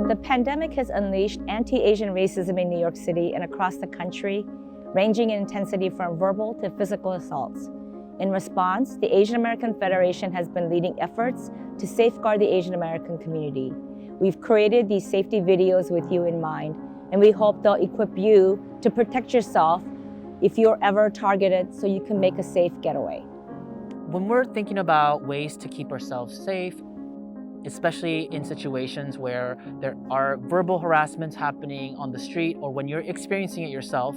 The pandemic has unleashed anti-Asian racism in New York City and across the country, ranging in intensity from verbal to physical assaults. In response, the Asian American Federation has been leading efforts to safeguard the Asian American community. We've created these safety videos with you in mind, and we hope they'll equip you to protect yourself if you're ever targeted so you can make a safe getaway. When we're thinking about ways to keep ourselves safe, especially in situations where there are verbal harassments happening on the street or when you're experiencing it yourself,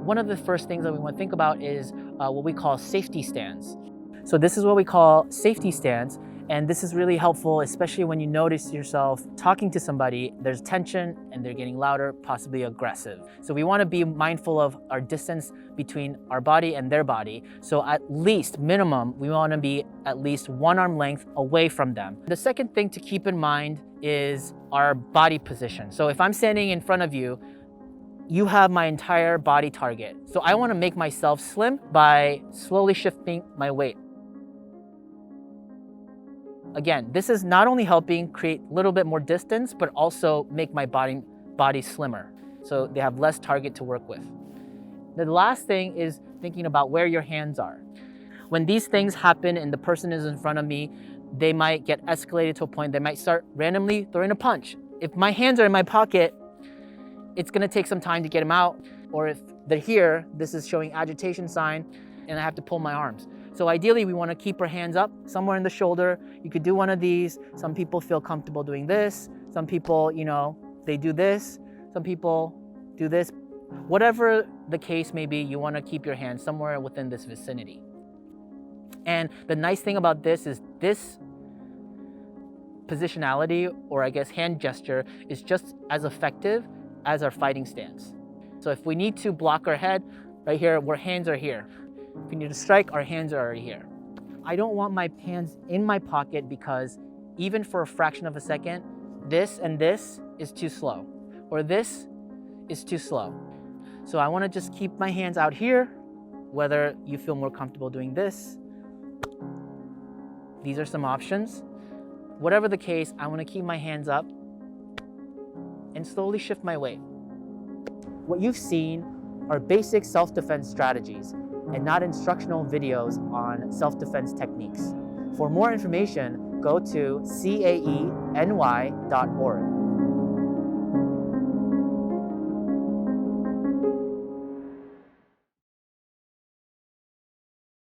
one of the first things that we want to think about is what we call safety stands. So this is what we call safety stands, and this is really helpful, especially when you notice yourself talking to somebody, there's tension and they're getting louder, possibly aggressive. So we want to be mindful of our distance between our body and their body. So at least, minimum, we want to be at least 1 arm length away from them. The second thing to keep in mind is our body position. So if I'm standing in front of you, you have my entire body target. So I want to make myself slim by slowly shifting my weight. Again, this is not only helping create a little bit more distance, but also make my body slimmer. So they have less target to work with. The last thing is thinking about where your hands are. When these things happen and the person is in front of me, they might get escalated to a point, they might start randomly throwing a punch. If my hands are in my pocket, it's gonna take some time to get them out. Or if they're here, this is showing agitation sign, and I have to pull my arms. So ideally, we want to keep our hands up somewhere in the shoulder. You could do one of these. Some people feel comfortable doing this. Some people, they do this. Some people do this. Whatever the case may be, you want to keep your hands somewhere within this vicinity. And the nice thing about this is this positionality, or I guess hand gesture, is just as effective as our fighting stance. So if we need to block our head, right here, our hands are here. If we need to strike, our hands are already here. I don't want my hands in my pocket because even for a fraction of a second, this and this is too slow, or this is too slow. So I want to just keep my hands out here, whether you feel more comfortable doing this. These are some options. Whatever the case, I want to keep my hands up and slowly shift my weight. What you've seen are basic self-defense strategies and not instructional videos on self-defense techniques. For more information, go to caeny.org.